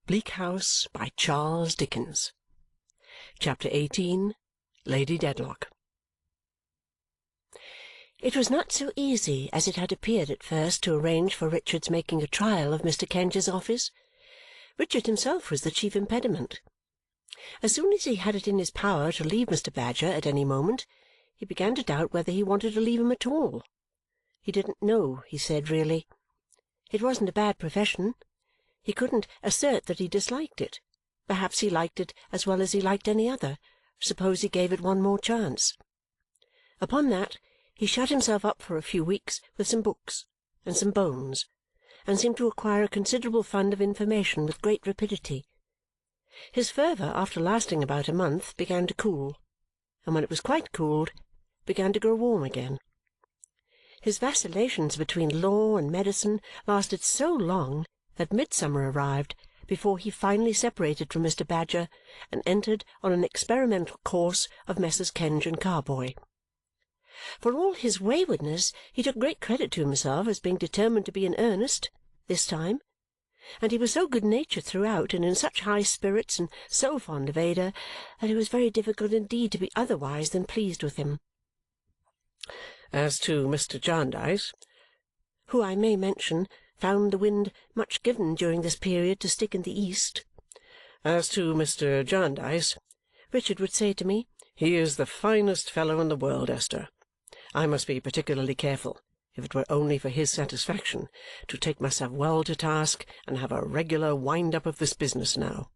Bleak House by Charles Dickens. Chapter 18. Lady Dedlock. It was not so easy as it had appeared at first to arrange for Richard's making a trial of Mr. Kenge's office. Richard himself was the chief impediment. As soon as he had it in his power to leave Mr. Badger at any moment, he began to doubt whether he wanted to leave him at all. He didn't know, he said, really. It wasn't a bad profession. He couldn't assert that he disliked it. Perhaps he liked it as well as he liked any other. Suppose he gave it one more chance. Upon that, he shut himself up for a few weeks with some books and some bones, and seemed to acquire a considerable fund of information with great rapidity. His fervour, after lasting about a month, began to cool, and when it was quite cooled, began to grow warm again. His vacillations between law and medicine lasted so long that midsummer arrived before he finally separated from Mr. Badger and entered on an experimental course of Messrs. Kenge and Carboy. For all his waywardness, he took great credit to himself as being determined to be in earnest this time, and he was so good-natured throughout and in such high spirits and so fond of Ada that it was very difficult indeed to be otherwise than pleased with him. As to Mr. Jarndyce, who, I may mention, found the wind much given during this period to stick in the east. As to Mr. Jarndyce, Richard would say to me, he is the finest fellow in the world, Esther. I must be particularly careful, if it were only for his satisfaction, to take myself well to task and have a regular wind-up of this business now.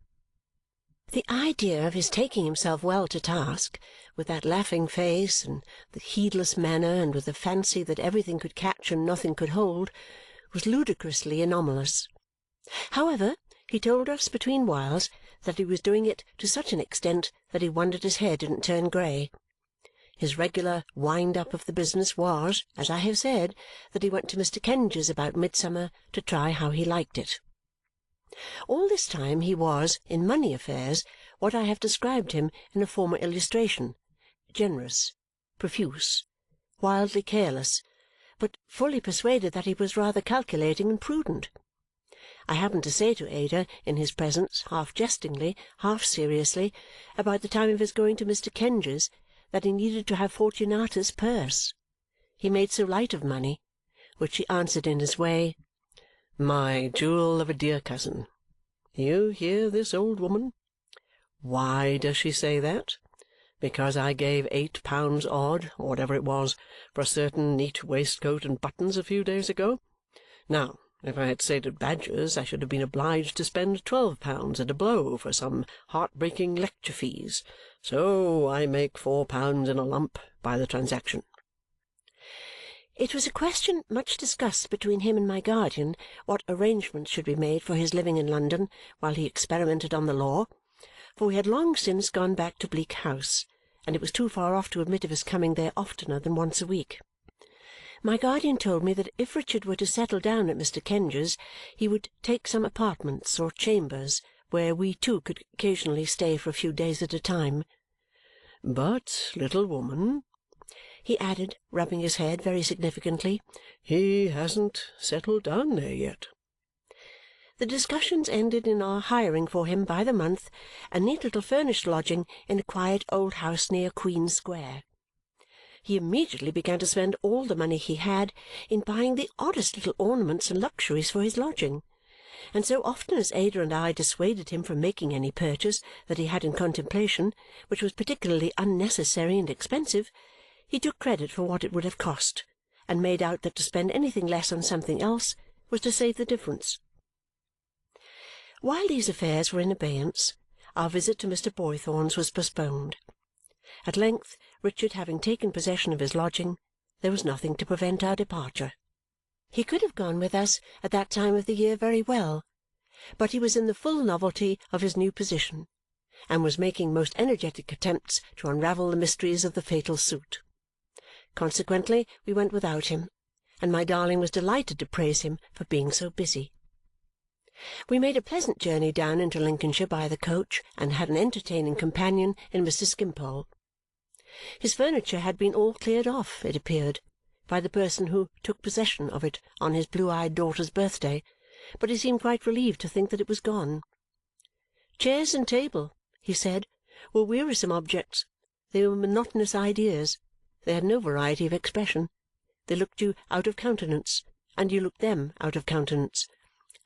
The idea of his taking himself well to task, with that laughing face, and the heedless manner, and with the fancy that everything could catch and nothing could hold, was ludicrously anomalous. However, he told us between whiles that he was doing it to such an extent that he wondered his hair didn't turn grey. His regular wind-up of the business was, as I have said, that he went to Mr. Kenge's about midsummer to try how he liked it. All this time he was, in money affairs, what I have described him in a former illustration, generous, profuse, wildly careless, but fully persuaded that he was rather calculating and prudent. I happened to say to Ada, in his presence, half jestingly, half seriously, about the time of his going to Mr. Kenge's, that he needed to have Fortunatus' purse. He made so light of money, which he answered in his way, "My jewel of a dear cousin, you hear this old woman? Why does she say that? Because I gave £8 odd, or whatever it was, for a certain neat waistcoat and buttons a few days ago. Now, if I had stayed at Badger's, I should have been obliged to spend £12 at a blow for some heart-breaking lecture fees. So I make £4 in a lump by the transaction." It was a question much discussed between him and my guardian what arrangements should be made for his living in London while he experimented on the law, for we had long since gone back to Bleak House, and it was too far off to admit of his coming there oftener than once a week. My guardian told me that if Richard were to settle down at Mr. Kenge's, he would take some apartments or chambers where we too could occasionally stay for a few days at a time. "But, little woman," he added, rubbing his head very significantly, "he hasn't settled down there yet." The discussions ended in our hiring for him by the month a neat little furnished lodging in a quiet old house near Queen Square. He immediately began to spend all the money he had in buying the oddest little ornaments and luxuries for his lodging, and so often as Ada and I dissuaded him from making any purchase that he had in contemplation, which was particularly unnecessary and expensive, he took credit for what it would have cost, and made out that to spend anything less on something else was to save the difference. While these affairs were in abeyance, our visit to Mr. Boythorn's was postponed. At length, Richard having taken possession of his lodging, there was nothing to prevent our departure. He could have gone with us at that time of the year very well, but he was in the full novelty of his new position, and was making most energetic attempts to unravel the mysteries of the fatal suit. Consequently, we went without him, and my darling was delighted to praise him for being so busy. We made a pleasant journey down into Lincolnshire by the coach, and had an entertaining companion in Mr. Skimpole. His furniture had been all cleared off, it appeared, by the person who took possession of it on his blue-eyed daughter's birthday, but he seemed quite relieved to think that it was gone. Chairs and table, he said, were wearisome objects. They were monotonous ideas. They had no variety of expression. They looked you out of countenance, and you looked them out of countenance.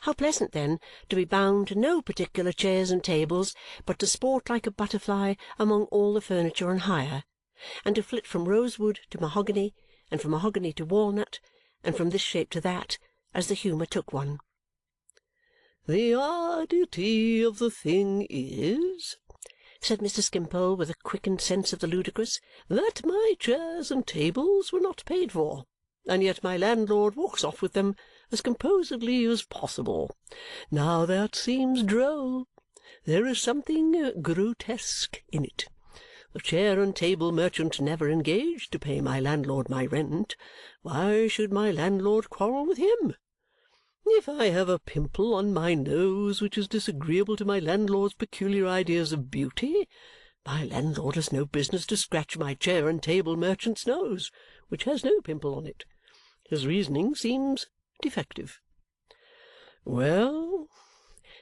How pleasant, then, to be bound to no particular chairs and tables, but to sport like a butterfly among all the furniture on hire, and to flit from rosewood to mahogany, and from mahogany to walnut, and from this shape to that, as the humour took one. "The oddity of the thing is," said Mr. Skimpole with a quickened sense of the ludicrous, "that my chairs and tables were not paid for, and yet my landlord walks off with them as composedly as possible. Now that seems droll. There is something grotesque in it. The chair and table merchant never engaged to pay my landlord my rent. Why should my landlord quarrel with him? If I have a pimple on my nose which is disagreeable to my landlord's peculiar ideas of beauty, my landlord has no business to scratch my chair and table merchant's nose, which has no pimple on it. His reasoning seems defective." "Well,"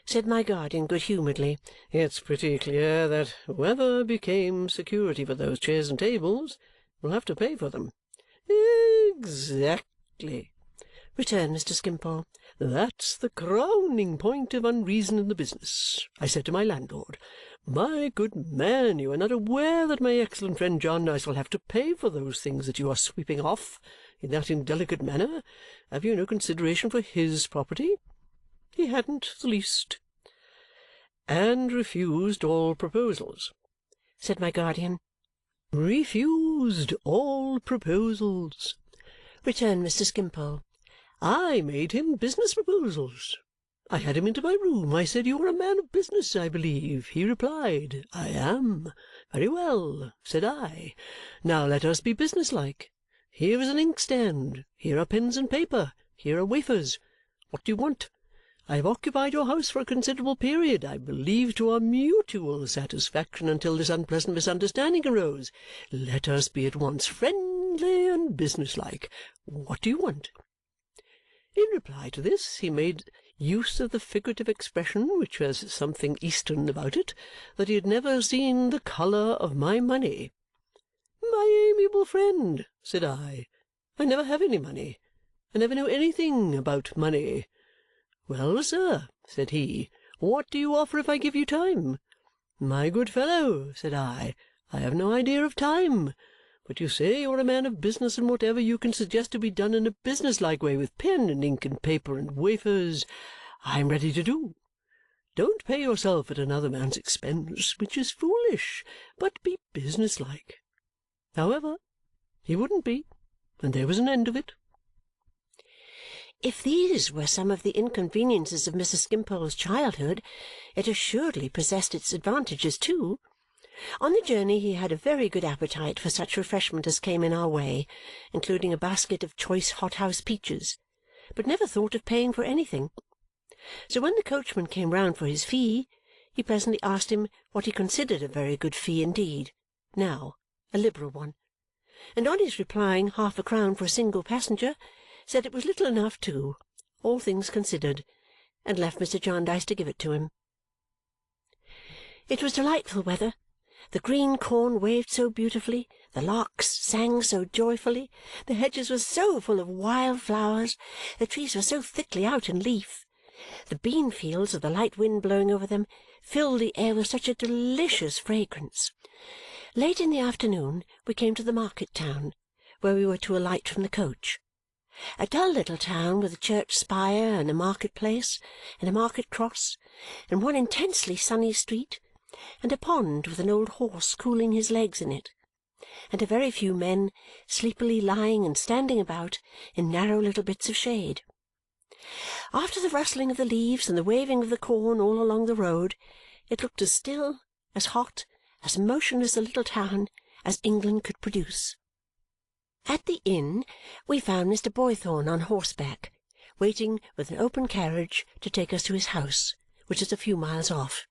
said my guardian good-humouredly, "it's pretty clear that whoever became security for those chairs and tables will have to pay for them." "Exactly," returned Mr. Skimpole. "That's the crowning point of unreason in the business. I said to my landlord, 'My good man, you are not aware that my excellent friend Jarndyce will have to pay for those things that you are sweeping off in that indelicate manner. Have you no consideration for his property?' He hadn't the least." "And refused all proposals," said my guardian. "Refused all proposals," returned Mr. Skimpole. "I made him business proposals. I had him into my room. I said, 'You are a man of business, I believe?' He replied, 'I am.' 'Very well,' said I. 'Now let us be businesslike. Here is an inkstand. Here are pens and paper. Here are wafers. What do you want? I have occupied your house for a considerable period, I believe to our mutual satisfaction, until this unpleasant misunderstanding arose. Let us be at once friendly and businesslike. What do you want?' In reply to this, he made use of the figurative expression, which has something Eastern about it, that he had never seen the colour of my money. 'My amiable friend,' said I never have any money. I never know anything about money.' 'Well, sir,' said he, 'what do you offer if I give you time?' 'My good fellow,' said I have no idea of time. But you say you are a man of business, and whatever you can suggest to be done in a business-like way with pen and ink and paper and wafers, I am ready to do. Don't pay yourself at another man's expense, which is foolish, but be business-like.' However, he wouldn't be, and there was an end of it." If these were some of the inconveniences of Mr. Skimpole's childhood, it assuredly possessed its advantages too. On the journey he had a very good appetite for such refreshment as came in our way, including a basket of choice hothouse peaches, but never thought of paying for anything. So when the coachman came round for his fee, he presently asked him what he considered a very good fee indeed, now, a liberal one, and on his replying 1/2 crown for a single passenger, said it was little enough too, all things considered, and left Mr. Jarndyce to give it to him. It was delightful weather. The green corn waved so beautifully, the larks sang so joyfully, the hedges were so full of wild flowers, the trees were so thickly out in leaf. The bean fields, with the light wind blowing over them, filled the air with such a delicious fragrance. Late in the afternoon we came to the market-town, where we were to alight from the coach. A dull little town with a church spire and a market-place and a market-cross and one intensely sunny street, and a pond with an old horse cooling his legs in it, and a very few men sleepily lying and standing about in narrow little bits of shade. After the rustling of the leaves and the waving of the corn all along the road, it looked as still, as hot, as motionless a little town as England could produce. At the inn we found Mr. Boythorn on horseback, waiting with an open carriage to take us to his house, which is a few miles off.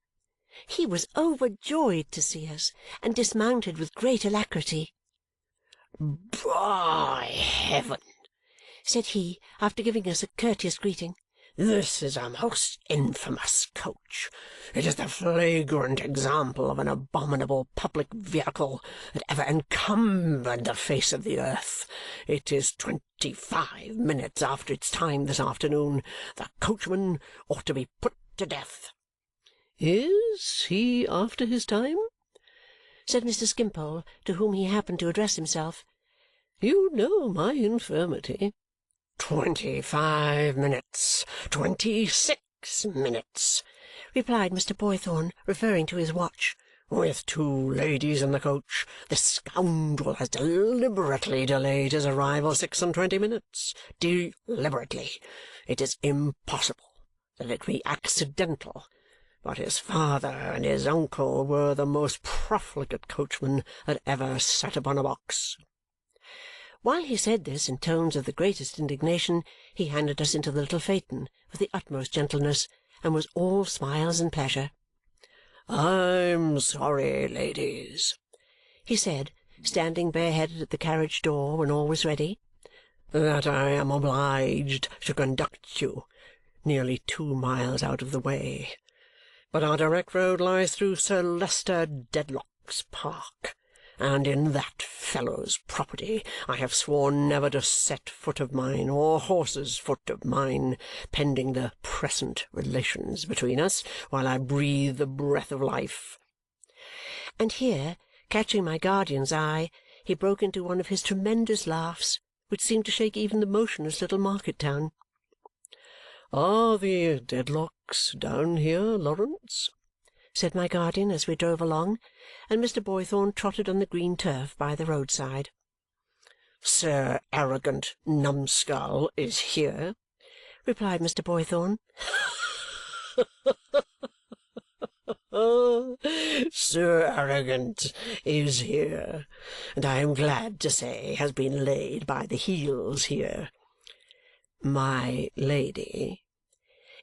He was overjoyed to see us, and dismounted with great alacrity. "By heaven!" said he, after giving us a courteous greeting. "This is a most infamous coach. It is the flagrant example of an abominable public vehicle that ever encumbered the face of the earth. It is 25 minutes after its time this afternoon. The coachman ought to be put to death." "Is he after his time?" said Mr. Skimpole, to whom he happened to address himself. "You know my infirmity." 25 minutes. 26 minutes," replied Mr. Boythorn, referring to his watch. "With 2 ladies in the coach, this scoundrel has deliberately delayed his arrival 26 minutes. Deliberately. It is impossible that it be accidental, but his father and his uncle were the most profligate coachmen that ever sat upon a box." While he said this in tones of the greatest indignation, he handed us into the little phaeton with the utmost gentleness, and was all smiles and pleasure. "I'm sorry, ladies," he said, standing bareheaded at the carriage door when all was ready, "that I am obliged to conduct you nearly 2 miles out of the way, but our direct road lies through Sir Leicester Dedlock's park, and in that fellow's property I have sworn never to set foot of mine, or horse's foot of mine, pending the present relations between us, while I breathe the breath of life." And here, catching my guardian's eye, he broke into one of his tremendous laughs, which seemed to shake even the motionless little market-town. "Are the Dedlocks down here, Lawrence?" said my guardian as we drove along, and Mr. Boythorn trotted on the green turf by the roadside. "Sir Arrogant Numbskull is here," replied Mr. Boythorn. "Sir Arrogant is here, and I am glad to say has been laid by the heels here. My Lady,"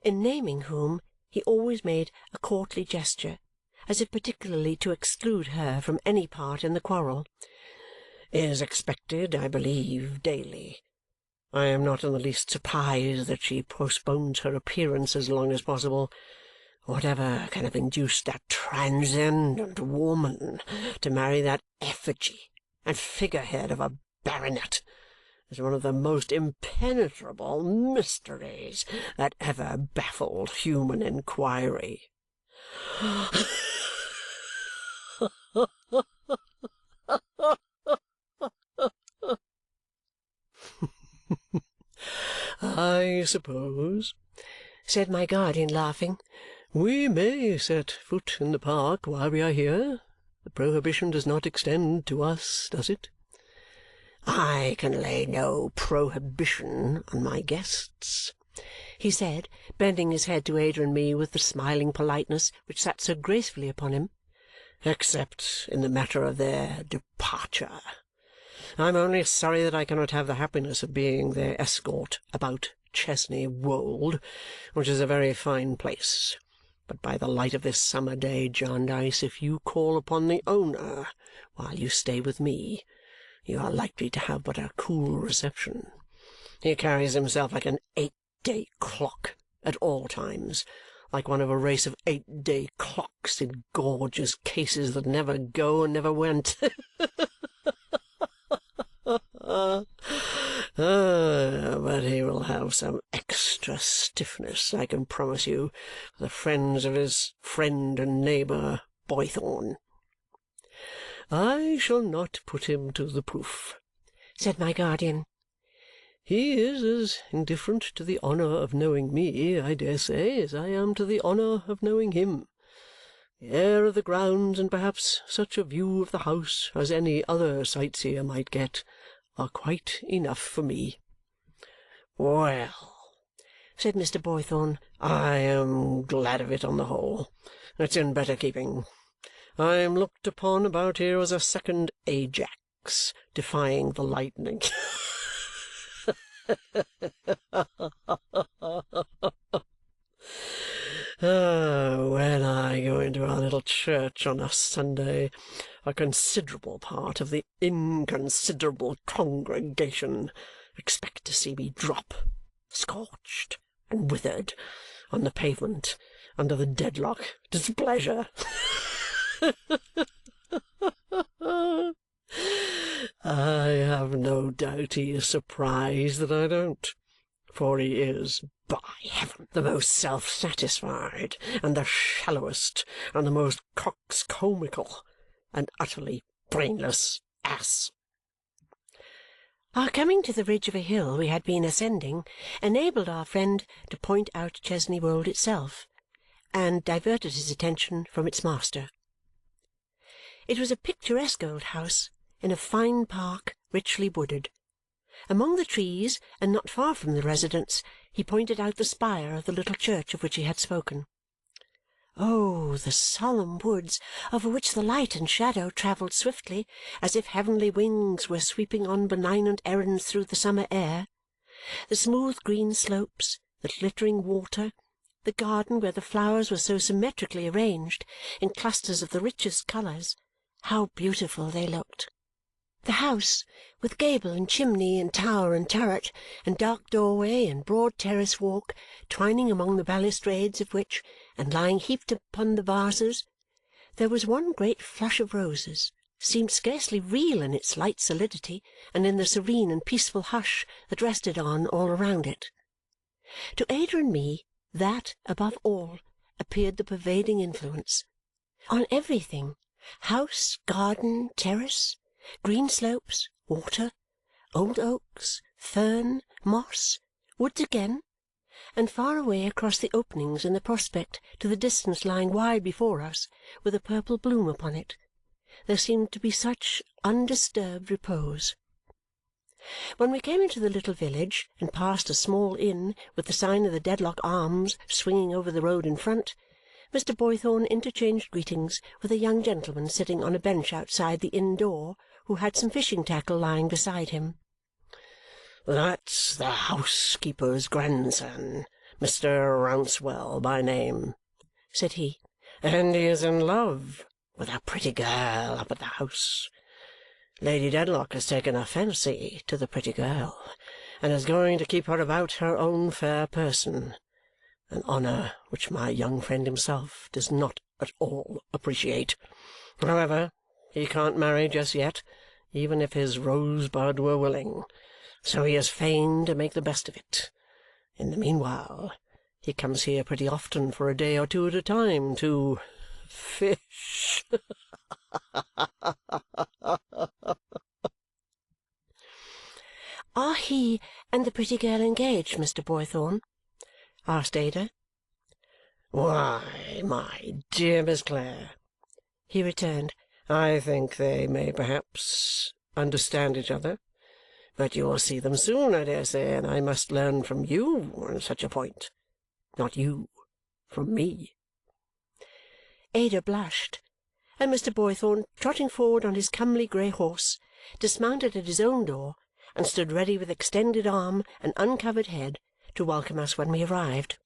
in naming whom he always made a courtly gesture, as if particularly to exclude her from any part in the quarrel, "is expected, I believe, daily. I am not in the least surprised that she postpones her appearance as long as possible. Whatever can have induced that transcendent woman to marry that effigy and figurehead of a baronet is one of the most impenetrable mysteries that ever baffled human inquiry." "I suppose," said my guardian, laughing, "we may set foot in the park while we are here. The prohibition does not extend to us, does it?" "I can lay no prohibition on my guests," he said, bending his head to Ada and me with the smiling politeness which sat so gracefully upon him, "except in the matter of their departure. I am only sorry that I cannot have the happiness of being their escort about Chesney Wold, which is a very fine place. But by the light of this summer day, Jarndyce, if you call upon the owner while you stay with me, you are likely to have but a cool reception. He carries himself like an 8-day clock at all times, like one of a race of 8-day clocks in gorgeous cases that never go and never went. But he will have some extra stiffness, I can promise you, for the friends of his friend and neighbour Boythorn." "I shall not put him to the proof," said my guardian. "He is as indifferent to the honour of knowing me, I dare say, as I am to the honour of knowing him. The air of the grounds, and perhaps such a view of the house as any other sightseer might get, are quite enough for me." "Well," said Mr. Boythorn, "I am glad of it on the whole. It's in better keeping. I am looked upon about here as a second Ajax, defying the lightning. When I go into our little church on a Sunday, a considerable part of the inconsiderable congregation expect to see me drop, scorched and withered, on the pavement, under the Dedlock displeasure. I have no doubt he is surprised that I don't, for he is, by heaven, the most self-satisfied, and the shallowest, and the most coxcombical, and utterly brainless ass. Our coming to the ridge of a hill we had been ascending enabled our friend to point out Chesney Wold itself, and diverted his attention from its master. It was a picturesque old house in a fine park richly wooded. Among the trees, and not far from the residence, he pointed out the spire of the little church of which he had spoken. Oh, the solemn woods over which the light and shadow travelled swiftly, as if heavenly wings were sweeping on benignant errands through the summer air! The smooth green slopes, the glittering water, the garden where the flowers were so symmetrically arranged, in clusters of the richest colours, how beautiful they looked! The house, with gable and chimney and tower and turret, and dark doorway and broad terrace walk, twining among the balustrades of which, and lying heaped upon the vases, there was one great flush of roses, seemed scarcely real in its light solidity and in the serene and peaceful hush that rested on all around it. To Ada and me, that, above all, appeared the pervading influence. On everything, house, garden, terrace, green slopes, water, old oaks, fern, moss, woods again, and far away across the openings in the prospect to the distance lying wide before us with a purple bloom upon it, there seemed to be such undisturbed repose. When we came into the little village and passed a small inn with the sign of the Dedlock Arms swinging over the road in front, Mr. Boythorn interchanged greetings with a young gentleman sitting on a bench outside the inn door, who had some fishing tackle lying beside him. "That's the housekeeper's grandson, Mr. Rouncewell by name," said he, "and he is in love with a pretty girl up at the house. Lady Dedlock has taken a fancy to the pretty girl, and is going to keep her about her own fair person, an honour which my young friend himself does not at all appreciate. However, he can't marry just yet, even if his rosebud were willing, so he is fain to make the best of it. In the meanwhile, he comes here pretty often for a day or two at a time to fish." "Are he and the pretty girl engaged, Mr. Boythorn?" asked Ada. "Why, my dear Miss Clare," he returned, "I think they may perhaps understand each other. But you will see them soon, I dare say, and I must learn from you on such a point. Not you from me." Ada blushed, and Mr. Boythorn, trotting forward on his comely grey horse, dismounted at his own door and stood ready with extended arm and uncovered head to welcome us when we arrived.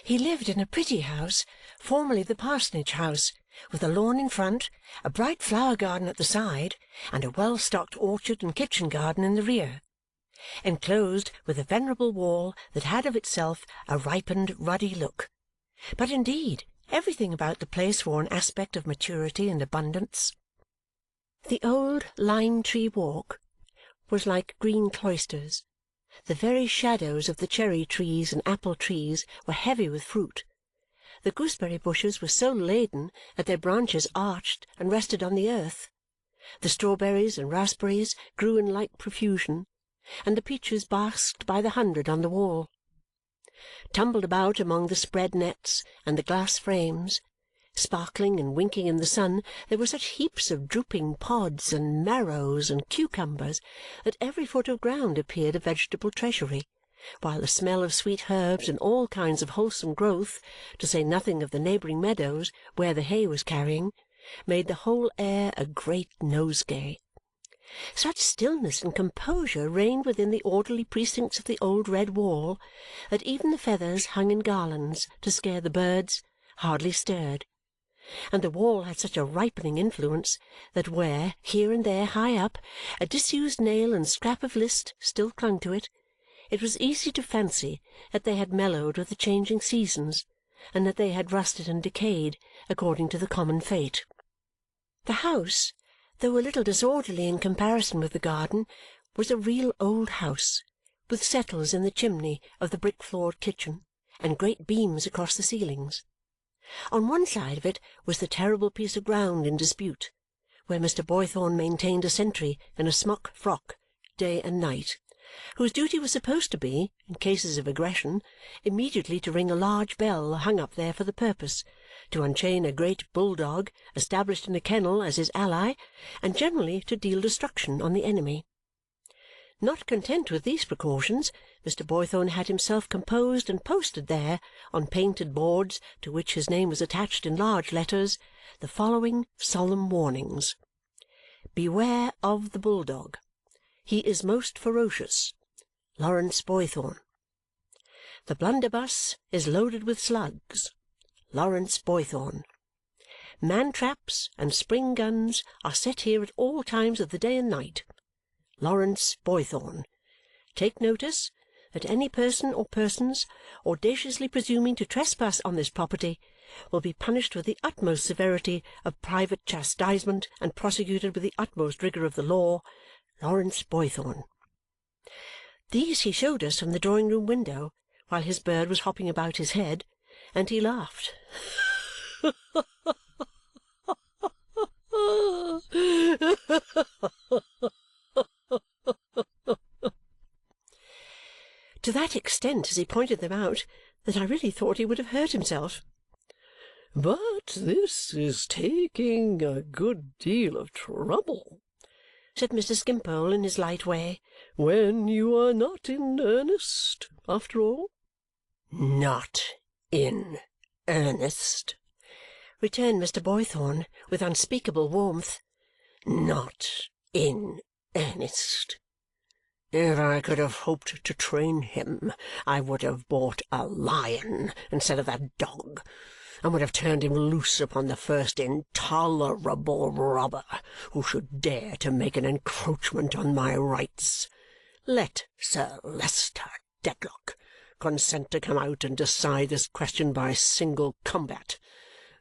He lived in a pretty house, formerly the parsonage house, with a lawn in front, a bright flower garden at the side, and a well-stocked orchard and kitchen garden in the rear, enclosed with a venerable wall that had of itself a ripened ruddy look. But indeed everything about the place wore an aspect of maturity and abundance. The old lime-tree walk was like green cloisters. The very shadows of the cherry-trees and apple-trees were heavy with fruit. The gooseberry bushes were so laden that their branches arched and rested on the earth. The strawberries and raspberries grew in like profusion, and the peaches basked by the hundred on the wall. Tumbled about among the spread nets and the glass frames, sparkling and winking in the sun, there were such heaps of drooping pods and marrows and cucumbers that every foot of ground appeared a vegetable treasury, while the smell of sweet herbs and all kinds of wholesome growth, to say nothing of the neighbouring meadows where the hay was carrying, made the whole air a great nosegay. Such stillness and composure reigned within the orderly precincts of the old red wall that even the feathers hung in garlands to scare the birds hardly stirred, and the wall had such a ripening influence that where, here and there high up, a disused nail and scrap of list still clung to it, it was easy to fancy that they had mellowed with the changing seasons and that they had rusted and decayed according to the common fate. The house, though a little disorderly in comparison with the garden, was a real old house, with settles in the chimney of the brick-floored kitchen and great beams across the ceilings. On one side of it was the terrible piece of ground in dispute, where Mr. Boythorn maintained a sentry in a smock frock day and night, whose duty was supposed to be, in cases of aggression, immediately to ring a large bell hung up there for the purpose, to unchain a great bull-dog established in a kennel as his ally, and generally to deal destruction on the enemy. Not content with these precautions, Mr. Boythorn had himself composed and posted there, on painted boards to which his name was attached in large letters, the following solemn warnings: "Beware of the bulldog. He is most ferocious. Lawrence Boythorn. The blunderbuss is loaded with slugs. Lawrence Boythorn. Man-traps and spring guns are set here at all times of the day and night. Lawrence Boythorn. Take notice that any person or persons audaciously presuming to trespass on this property will be punished with the utmost severity of private chastisement and prosecuted with the utmost rigour of the law. Lawrence Boythorn." These he showed us from the drawing-room window while his bird was hopping about his head, and he laughed. To that extent as he pointed them out that I really thought he would have hurt himself. "But this is taking a good deal of trouble," said Mr. Skimpole in his light way, "when you are not in earnest, after all." "Not in earnest," returned Mr. Boythorn with unspeakable warmth. "Not in earnest. If I could have hoped to train him, I would have bought a lion instead of that dog, and would have turned him loose upon the first intolerable robber who should dare to make an encroachment on my rights. Let Sir Leicester Dedlock consent to come out and decide this question by single combat,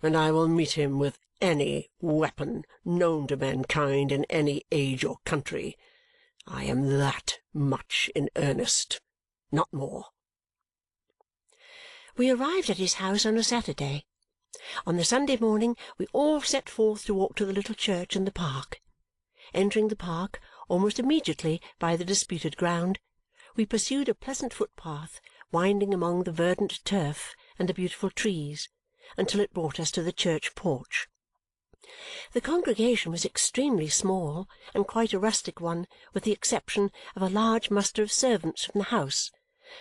and I will meet him with any weapon known to mankind in any age or country. I am that much in earnest, not more." We arrived at his house on a Saturday. On the Sunday morning we all set forth to walk to the little church in the park. Entering the park almost immediately by the disputed ground, we pursued a pleasant footpath winding among the verdant turf and the beautiful trees until it brought us to the church porch. The congregation was extremely small and quite a rustic one, with the exception of a large muster of servants from the house,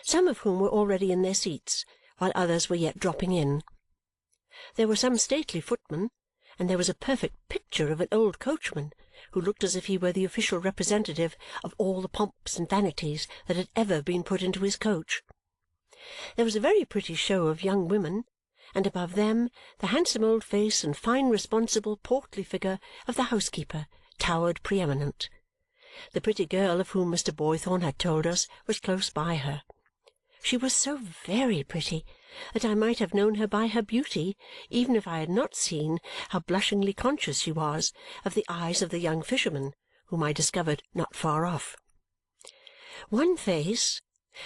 some of whom were already in their seats, while others were yet dropping in. There were some stately footmen, and there was a perfect picture of an old coachman who looked as if he were the official representative of all the pomps and vanities that had ever been put into his coach. There was a very pretty show of young women, and above them the handsome old face and fine responsible portly figure of the housekeeper towered pre-eminent. The pretty girl of whom Mr. Boythorn had told us was close by her. She was so very pretty that I might have known her by her beauty, even if I had not seen how blushingly conscious she was of the eyes of the young fisherman, whom I discovered not far off. One face,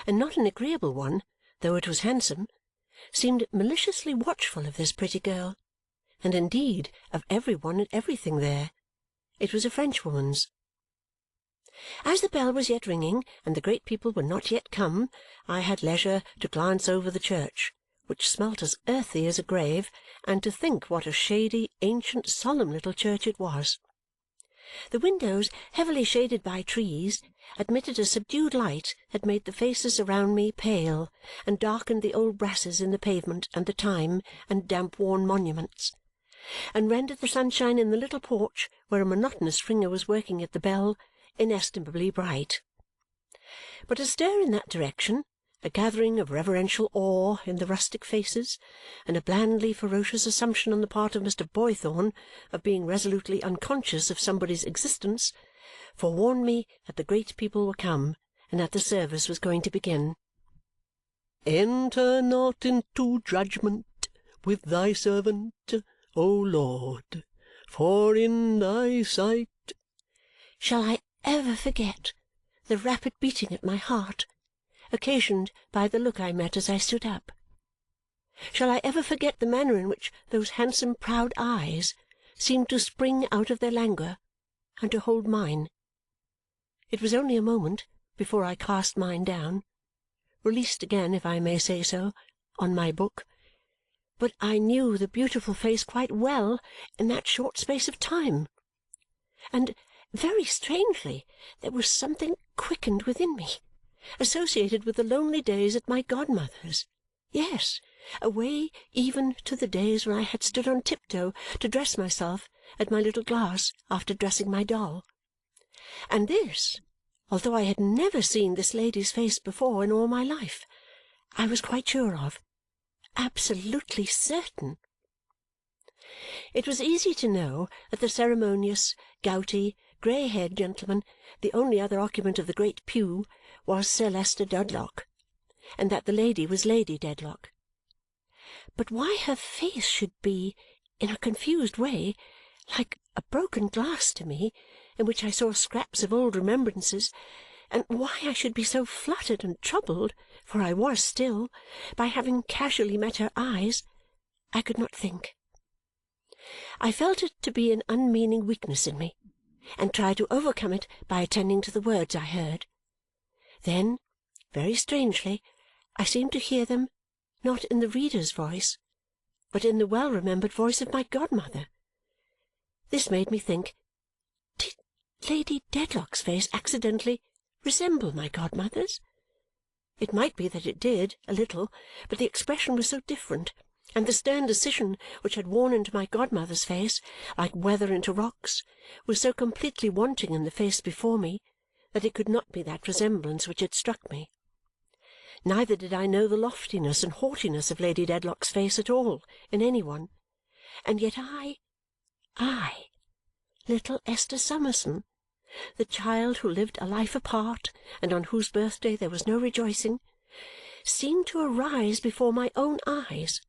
and not an agreeable one, though it was handsome, seemed maliciously watchful of this pretty girl, and indeed of every one and everything there. It was a Frenchwoman's. As the bell was yet ringing and the great people were not yet come, I had leisure to glance over the church, which smelt as earthy as a grave, and to think what a shady, ancient, solemn little church it was. The windows, heavily shaded by trees, admitted a subdued light that made the faces around me pale and darkened the old brasses in the pavement and the time and damp-worn monuments, and rendered the sunshine in the little porch, where a monotonous ringer was working at the bell, inestimably bright. But a stir in that direction, a gathering of reverential awe in the rustic faces, and a blandly ferocious assumption on the part of Mr. Boythorn of being resolutely unconscious of somebody's existence, forewarned me that the great people were come and that the service was going to begin. "Enter not into judgment," with thy servant, O Lord, for in thy sight. Shall I ever forget the rapid beating at my heart, occasioned by the look I met as I stood up? Shall I ever forget the manner in which those handsome proud eyes seemed to spring out of their languor and to hold mine? It was only a moment before I cast mine down, released again, if I may say so, on my book, but I knew the beautiful face quite well in that short space of time. And, very strangely, there was something quickened within me, associated with the lonely days at my godmother's. Yes, away even to the days when I had stood on tiptoe to dress myself at my little glass after dressing my doll. And this, although I had never seen this lady's face before in all my life, I was quite sure of, absolutely certain. It was easy to know that the ceremonious, gouty, grey-haired gentleman, the only other occupant of the great pew, was Sir Leicester Dedlock, and that the lady was Lady Dedlock. But why her face should be, in a confused way, like a broken glass to me, in which I saw scraps of old remembrances, and why I should be so fluttered and troubled, for I was still, by having casually met her eyes, I could not think. I felt it to be an unmeaning weakness in me, and tried to overcome it by attending to the words I heard. Then, very strangely, I seemed to hear them, not in the reader's voice, but in the well-remembered voice of my godmother. This made me think, did Lady Dedlock's face accidentally resemble my godmother's? It might be that it did, a little, but the expression was so different, and the stern decision which had worn into my godmother's face, like weather into rocks, was so completely wanting in the face before me that it could not be that resemblance which had struck me. Neither did I know the loftiness and haughtiness of Lady Dedlock's face at all in any one, and yet I, little Esther Summerson, the child who lived a life apart and on whose birthday there was no rejoicing, seemed to arise before my own eyes,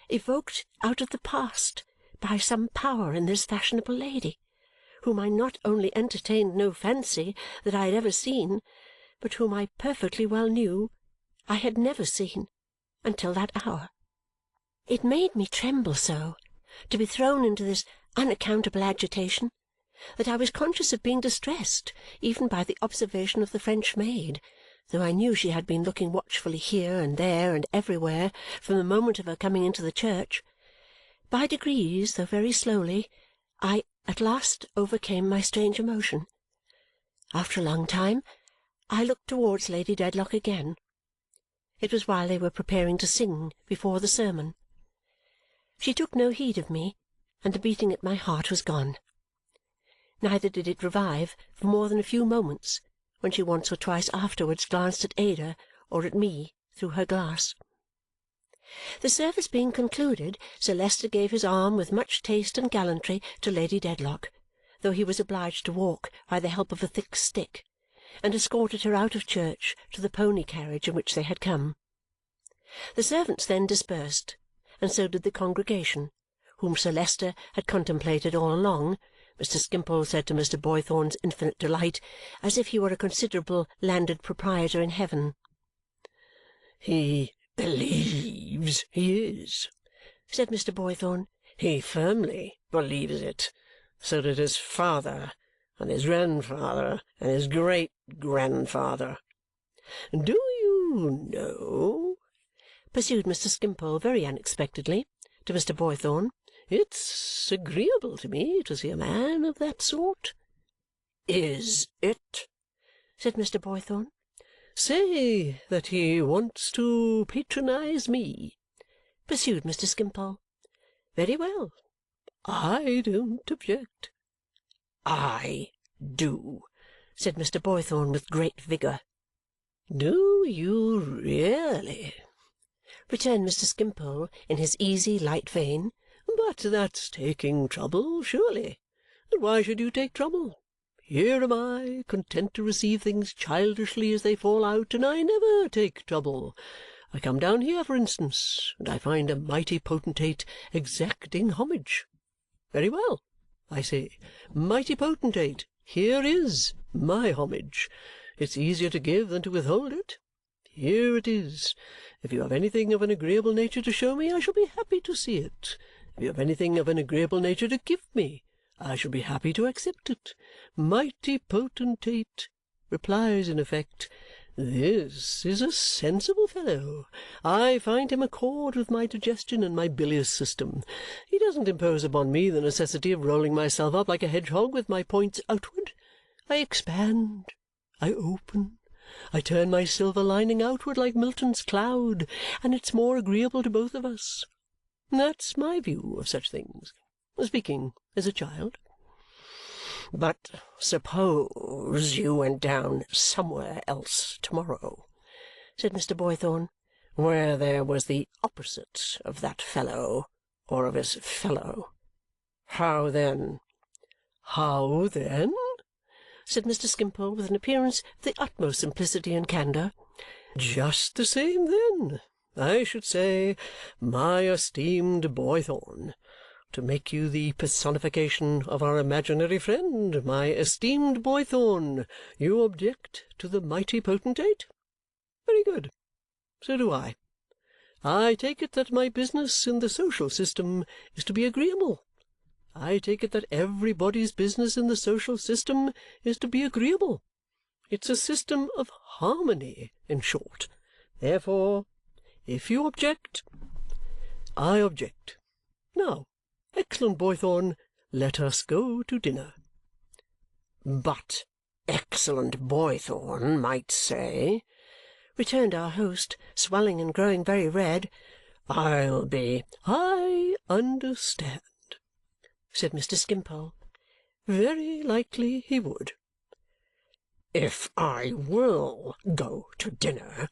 evoked out of the past by some power in this fashionable lady, whom I not only entertained no fancy that I had ever seen, but whom I perfectly well knew I had never seen until that hour. It made me tremble so to be thrown into this unaccountable agitation that I was conscious of being distressed even by the observation of the French maid, though I knew she had been looking watchfully here and there and everywhere from the moment of her coming into the church. By degrees, though very slowly, I at last overcame my strange emotion. After a long time, I looked towards Lady Dedlock again. It was while they were preparing to sing before the sermon. She took no heed of me, and the beating at my heart was gone. Neither did it revive for more than a few moments, when she once or twice afterwards glanced at Ada or at me through her glass. The service being concluded, Sir Leicester gave his arm with much taste and gallantry to Lady Dedlock, though he was obliged to walk by the help of a thick stick, and escorted her out of church to the pony carriage in which they had come. The servants then dispersed, and so did the congregation, whom Sir Leicester had contemplated all along, Mr. Skimpole said to Mr. Boythorn's infinite delight, as if he were a considerable landed proprietor in heaven. "He believes he is," said Mr. Boythorn. "He firmly believes it, so did his father, and his grandfather, and his great-grandfather. Do you know," pursued Mr. Skimpole very unexpectedly to Mr. Boythorn, "it's agreeable to me to see a man of that sort." "Is it?" said Mr. Boythorn. "Say that he wants to patronize me," pursued Mr. Skimpole. "Very well. I don't object." "I do," said Mr. Boythorn with great vigour. "Do you really?" returned Mr. Skimpole in his easy, light vein. "But that's taking trouble, surely. And why should you take trouble? Here am I, content to receive things childishly as they fall out, and I never take trouble. I come down here, for instance, and I find a mighty potentate exacting homage. Very well, I say, mighty potentate, here is my homage. It's easier to give than to withhold it. Here it is. If you have anything of an agreeable nature to show me, I shall be happy to see it. If you have anything of an agreeable nature to give me, I shall be happy to accept it. Mighty potentate replies in effect, "This is a sensible fellow. I find him accord with my digestion and my bilious system. He doesn't impose upon me the necessity of rolling myself up like a hedgehog with my points outward. I expand, I open, I turn my silver lining outward like Milton's cloud, and it's more agreeable to both of us. That's my view of such things, speaking as a child." "But suppose you went down somewhere else to-morrow," said Mr. Boythorn, "where there was the opposite of that fellow, or of his fellow. How then?" "How then?" said Mr. Skimpole with an appearance of the utmost simplicity and candour. "Just the same then, I should say, my esteemed Boythorn. To make you the personification of our imaginary friend, my esteemed Boythorn, you object to the mighty potentate? Very good. So do I. I take it that my business in the social system is to be agreeable. I take it that everybody's business in the social system is to be agreeable. It's a system of harmony, in short. Therefore, if you object, I object. Now, excellent Boythorn, let us go to dinner." "But excellent Boythorn might say," returned our host, swelling and growing very red, "I'll be—" "I understand," said Mr. Skimpole. "Very likely he would." "If I will go to dinner,"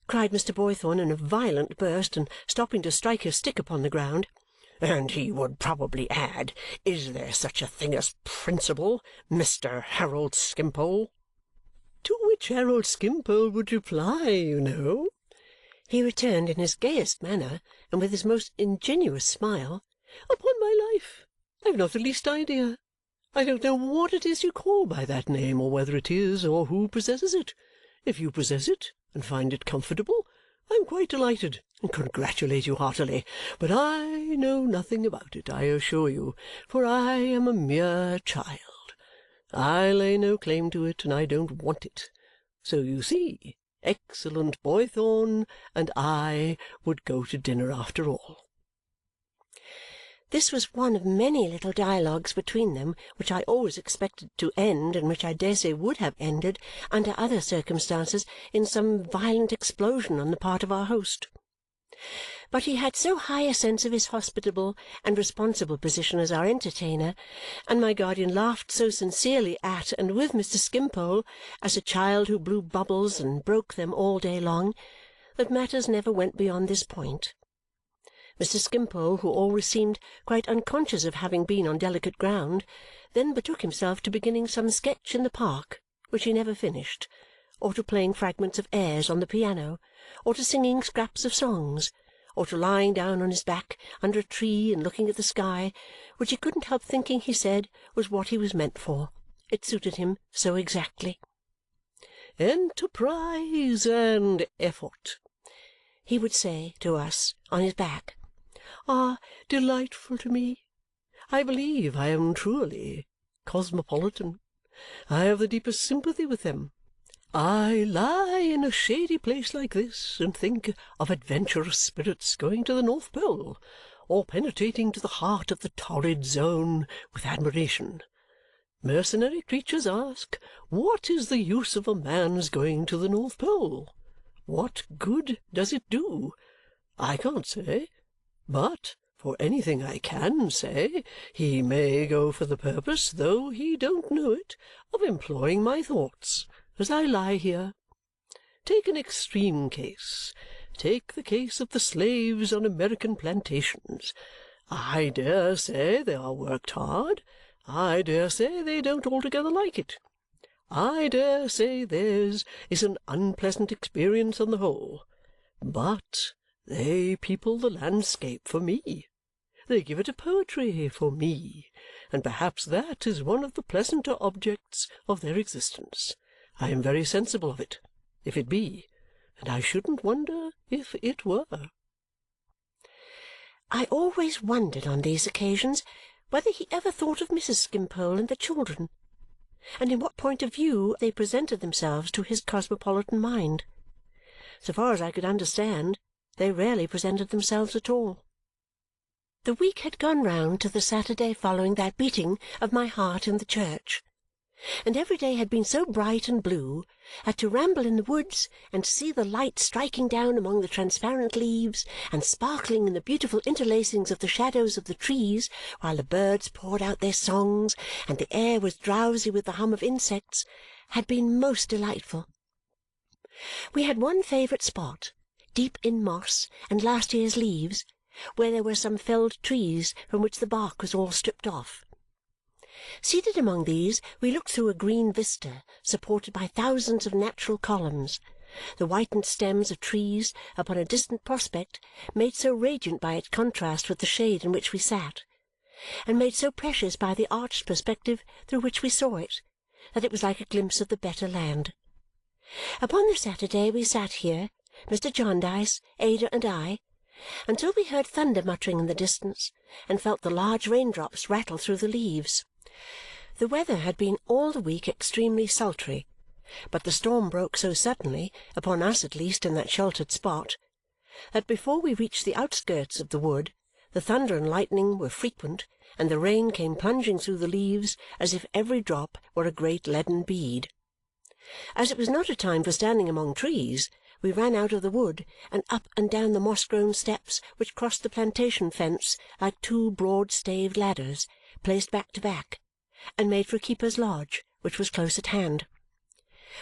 cried Mr. Boythorn in a violent burst, and stopping to strike his stick upon the ground, "and he would probably add, 'Is there such a thing as principle, Mr. Harold Skimpole?' To which Harold Skimpole would reply, you know," he returned in his gayest manner and with his most ingenuous smile, "Upon my life, I've not the least idea. I don't know what it is you call by that name, or whether it is, or who possesses it. If you possess it and find it comfortable, I am quite delighted and congratulate you heartily. But I know nothing about it, I assure you, for I am a mere child. I lay no claim to it, and I don't want it. So you see, excellent Boythorn and I would go to dinner after all." This was one of many little dialogues between them which I always expected to end, and which I dare say would have ended, under other circumstances, in some violent explosion on the part of our host. But he had so high a sense of his hospitable and responsible position as our entertainer, and my guardian laughed so sincerely at and with Mr. Skimpole, as a child who blew bubbles and broke them all day long, that matters never went beyond this point. Mr. Skimpole, who always seemed quite unconscious of having been on delicate ground, then betook himself to beginning some sketch in the park, which he never finished, or to playing fragments of airs on the piano, or to singing scraps of songs, or to lying down on his back under a tree and looking at the sky, which he couldn't help thinking, he said, was what he was meant for. It suited him so exactly. "Enterprise and effort," he would say to us on his back, "are delightful to me. I believe I am truly cosmopolitan. I have the deepest sympathy with them. I lie in a shady place like this and think of adventurous spirits going to the North Pole, or penetrating to the heart of the torrid zone, with admiration. Mercenary creatures ask, what is the use of a man's going to the North Pole? What good does it do? I can't say. But for anything I can say, he may go for the purpose, though he don't know it, of employing my thoughts as I lie here. Take an extreme case. Take the case of the slaves on American plantations. I dare say they are worked hard. I dare say they don't altogether like it. I dare say theirs is an unpleasant experience on the whole. But they people the landscape for me. They give it a poetry for me, and perhaps that is one of the pleasanter objects of their existence. I am very sensible of it, if it be, and I shouldn't wonder if it were." I always wondered on these occasions whether he ever thought of Mrs. Skimpole and the children, and in what point of view they presented themselves to his cosmopolitan mind. So far as I could understand, they rarely presented themselves at all. The week had gone round to the Saturday following that beating of my heart in the church, and every day had been so bright and blue that to ramble in the woods and to see the light striking down among the transparent leaves and sparkling in the beautiful interlacings of the shadows of the trees while the birds poured out their songs and the air was drowsy with the hum of insects had been most delightful. We had one favourite spot, deep in moss and last year's leaves, where there were some felled trees from which the bark was all stripped off. Seated among these, we looked through a green vista supported by thousands of natural columns, the whitened stems of trees upon a distant prospect made so radiant by its contrast with the shade in which we sat, and made so precious by the arched perspective through which we saw it, that it was like a glimpse of the better land. Upon the Saturday we sat here, Mr. Jarndyce, Ada, and I, until we heard thunder muttering in the distance and felt the large raindrops rattle through the leaves. The weather had been all the week extremely sultry, but the storm broke so suddenly, upon us at least in that sheltered spot, that before we reached the outskirts of the wood the thunder and lightning were frequent and the rain came plunging through the leaves as if every drop were a great leaden bead. As it was not a time for standing among trees, we ran out of the wood and up and down the moss-grown steps which crossed the plantation fence like two broad-staved ladders, placed back to back, and made for Keeper's Lodge, which was close at hand.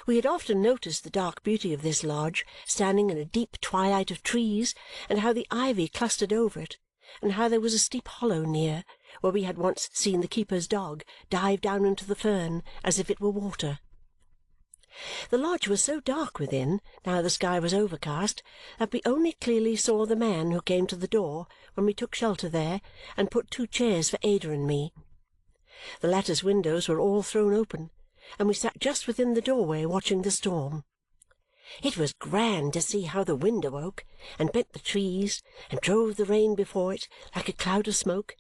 We had often noticed the dark beauty of this lodge, standing in a deep twilight of trees, and how the ivy clustered over it, and how there was a steep hollow near, where we had once seen the keeper's dog dive down into the fern as if it were water. The lodge was so dark within, now the sky was overcast, that we only clearly saw the man who came to the door when we took shelter there and put 2 chairs for Ada and me. The lattice windows were all thrown open, and we sat just within the doorway watching the storm. It was grand to see how the wind awoke and bent the trees and drove the rain before it like a cloud of smoke,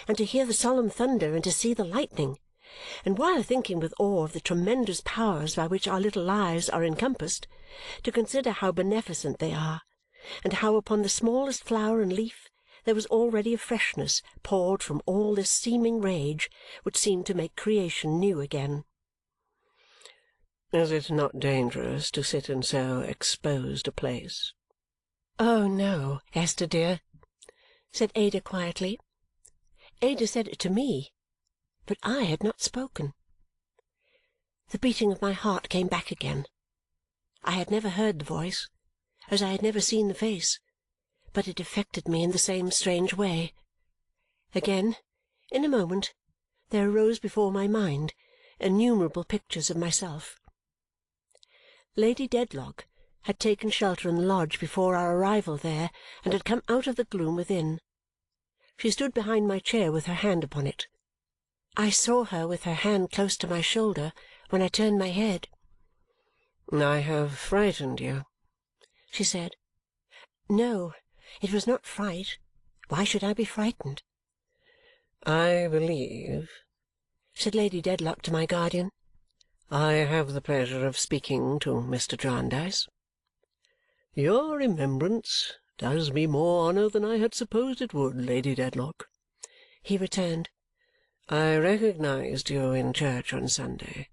and to hear the solemn thunder and to see the lightning, and while thinking with awe of the tremendous powers by which our little lives are encompassed, to consider how beneficent they are, and how upon the smallest flower and leaf there was already a freshness poured from all this seeming rage which seemed to make creation new again. "Is it not dangerous to sit in so exposed a place?" "Oh, no, Esther dear," said Ada quietly. Ada said it to me, but I had not spoken. The beating of my heart came back again. I had never heard the voice, as I had never seen the face, but it affected me in the same strange way. Again, in a moment, there arose before my mind innumerable pictures of myself. Lady Dedlock had taken shelter in the lodge before our arrival there and had come out of the gloom within. She stood behind my chair with her hand upon it. I saw her with her hand close to my shoulder when I turned my head. "I have frightened you," she said. "No, it was not fright. Why should I be frightened?" "I believe," said Lady Dedlock to my guardian, "I have the pleasure of speaking to Mr. Jarndyce." "Your remembrance does me more honour than I had supposed it would, Lady Dedlock," he returned. "I recognized you in church on Sunday.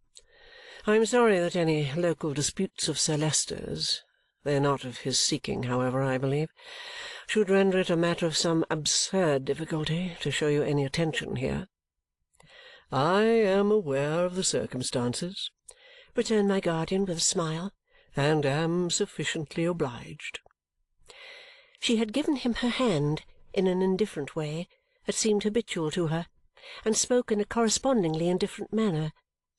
I am sorry that any local disputes of Sir Leicester's they are not of his seeking, however, I believe should render it a matter of some absurd difficulty to show you any attention here." "I am aware of the circumstances," returned my guardian with a smile, "and am sufficiently obliged." She had given him her hand in an indifferent way that seemed habitual to her, and spoke in a correspondingly indifferent manner,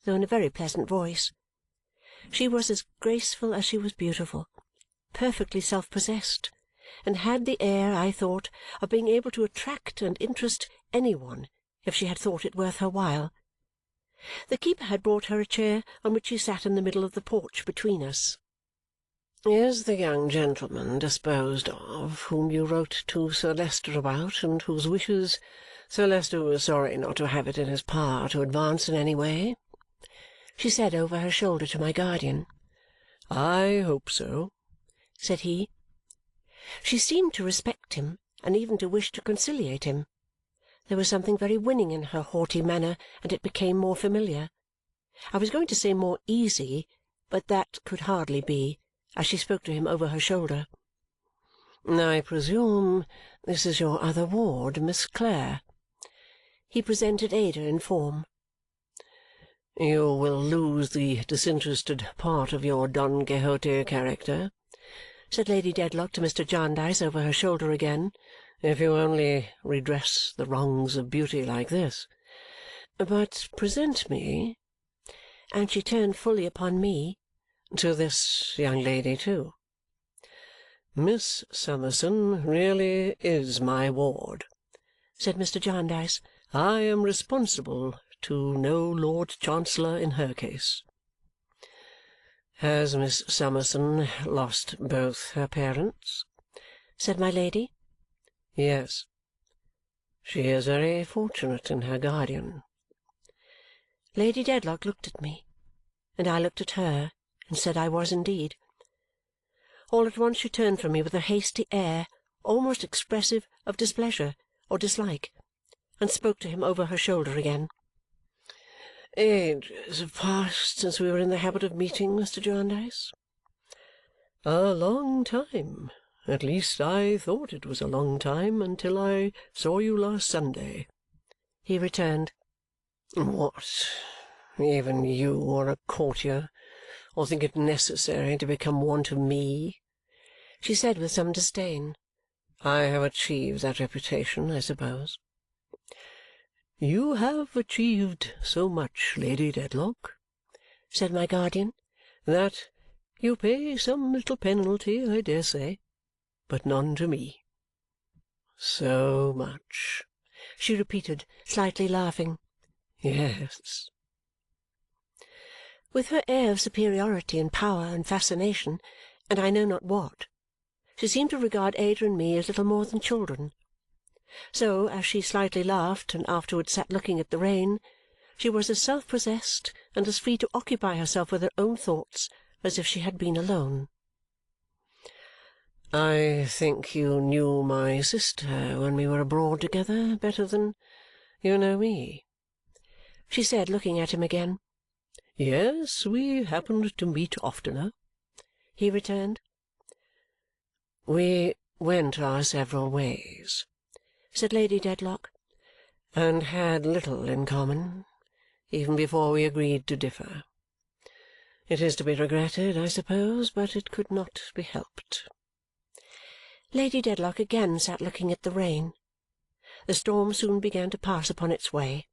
though in a very pleasant voice. She was as graceful as she was beautiful, perfectly self-possessed, and had the air, I thought, of being able to attract and interest any one if she had thought it worth her while. The keeper had brought her a chair on which she sat in the middle of the porch between us. "Is the young gentleman disposed of whom you wrote to Sir Leicester about, and whose wishes Sir Leicester was sorry not to have it in his power to advance in any way?" she said over her shoulder to my guardian. "I hope so," said he. She seemed to respect him and even to wish to conciliate him. There was something very winning in her haughty manner, and it became more familiar. I was going to say more easy, but that could hardly be, as she spoke to him over her shoulder. "I presume this is your other ward, Miss Clare?" He presented Ada in form. "You will lose the disinterested part of your Don Quixote character," said Lady Dedlock to Mr. Jarndyce over her shoulder again, "if you only redress the wrongs of beauty like this. But present me," and she turned fully upon me, "to this young lady too. Miss Summerson really is my ward," said Mr. Jarndyce. "I am responsible to no Lord Chancellor in her case." "Has Miss Summerson lost both her parents?" said my Lady. "Yes. She is very fortunate in her guardian." Lady Dedlock looked at me, and I looked at her and said I was indeed. All at once she turned from me with a hasty air almost expressive of displeasure or dislike, and spoke to him over her shoulder again. "Ages have passed since we were in the habit of meeting, Mr. Jarndyce." "A long time. At least I thought it was a long time until I saw you last Sunday," he returned. "What, even you are a courtier, or think it necessary to become one to me?" she said with some disdain. "I have achieved that reputation, I suppose." "You have achieved so much, Lady Dedlock," said my guardian, "that you pay some little penalty, I dare say, but none to me." "So much," she repeated, slightly laughing. "Yes." With her air of superiority and power and fascination, and I know not what, she seemed to regard Ada and me as little more than children. So, as she slightly laughed and afterwards sat looking at the rain, she was as self-possessed and as free to occupy herself with her own thoughts as if she had been alone. "I think you knew my sister when we were abroad together better than you know me," she said, looking at him again. "Yes, we happened to meet oftener," he returned. "We went our several ways," said Lady Dedlock, "and had little in common, even before we agreed to differ. It is to be regretted, I suppose, but it could not be helped." Lady Dedlock again sat looking at the rain. The storm soon began to pass upon its way.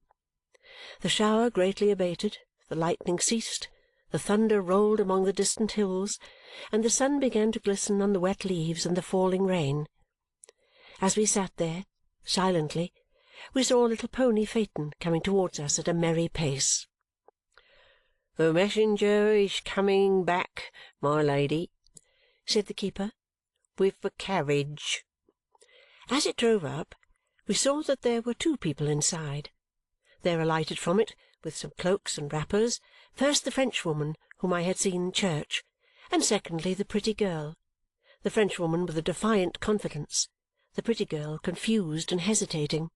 The shower greatly abated, the lightning ceased, the thunder rolled among the distant hills, and the sun began to glisten on the wet leaves and the falling rain. As we sat there, silently, we saw little pony Phaeton coming towards us at a merry pace. "The messenger is coming back, my Lady," said the keeper, "with the carriage." As it drove up, we saw that there were two people inside. There alighted from it, with some cloaks and wrappers, first the Frenchwoman whom I had seen in church, and secondly the pretty girl, the Frenchwoman with a defiant confidence, the pretty girl confused and hesitating.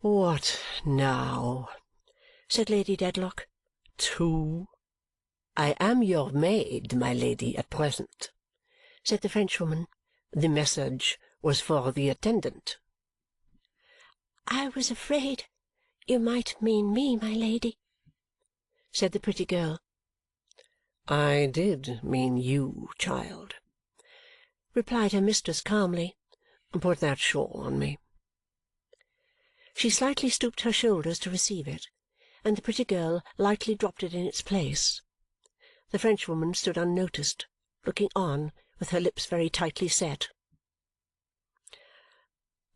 "What now?" said Lady Dedlock. "Two?" "I am your maid, my Lady, at present," said the Frenchwoman. "The message was for the attendant." "I was afraid you might mean me, my Lady," said the pretty girl. "I did mean you, child," replied her mistress calmly. "Put that shawl on me." She slightly stooped her shoulders to receive it, and the pretty girl lightly dropped it in its place. The Frenchwoman stood unnoticed, looking on with her lips very tightly set.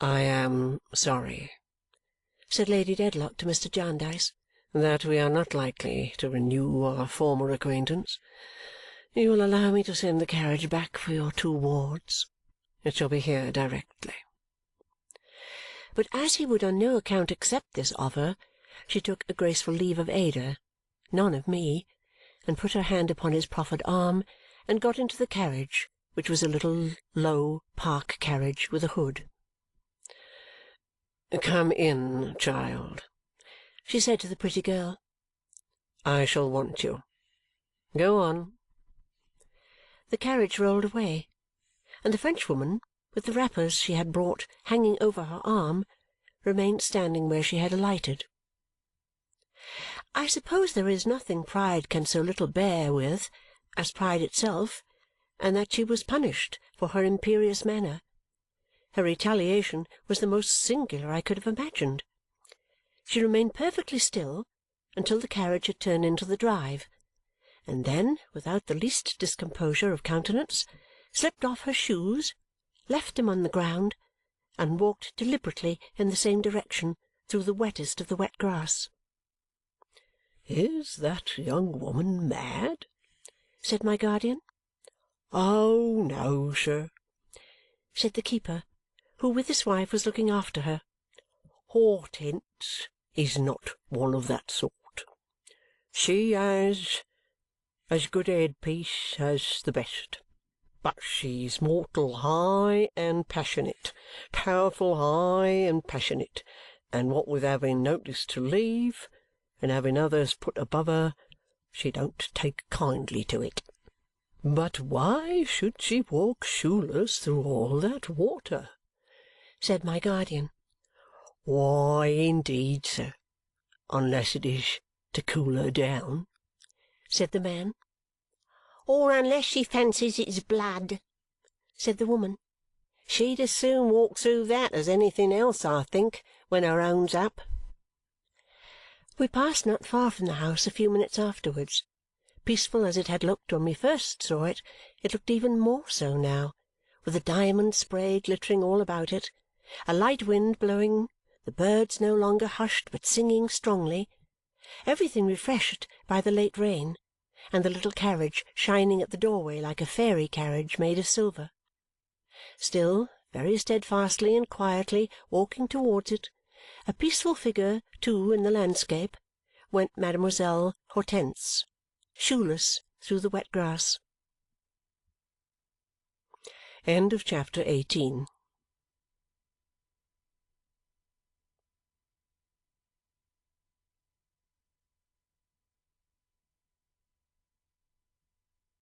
"I am sorry," said Lady Dedlock to Mr. Jarndyce, "that we are not likely to renew our former acquaintance. You will allow me to send the carriage back for your 2 wards. It shall be here directly." But as he would on no account accept this offer, she took a graceful leave of Ada, none of me, and put her hand upon his proffered arm, and got into the carriage, which was a little low park carriage with a hood. "Come in, child," she said to the pretty girl. "I shall want you. Go on." The carriage rolled away, and the Frenchwoman, with the wrappers she had brought hanging over her arm, remained standing where she had alighted. I suppose there is nothing pride can so little bear with as pride itself, and that she was punished for her imperious manner. Her retaliation was the most singular I could have imagined. She remained perfectly still until the carriage had turned into the drive, and then, without the least discomposure of countenance, slipped off her shoes, left them on the ground, and walked deliberately in the same direction through the wettest of the wet grass. "Is that young woman mad?" said my guardian. "Oh, no, sir," said the keeper, who with his wife was looking after her. "Hortense is not one of that sort. She has as good a headpiece as the best, but she's mortal high and passionate, powerful high and passionate, and what with having notice to leave and having others put above her, she don't take kindly to it. But why should she walk shoeless through all that water?" said my guardian. "Why, indeed, sir, unless it is to cool her down," said the man. "Or unless she fancies it's blood," said the woman. "She'd as soon walk through that as anything else, I think, when her own's up." We passed not far from the house a few minutes afterwards. Peaceful as it had looked when we first saw it, it looked even more so now, with the diamond spray glittering all about it, a light wind blowing, the birds no longer hushed but singing strongly, everything refreshed by the late rain, and the little carriage shining at the doorway like a fairy carriage made of silver. Still, very steadfastly and quietly walking towards it, a peaceful figure, too, in the landscape, went Mademoiselle Hortense, shoeless through the wet grass. End of chapter 18.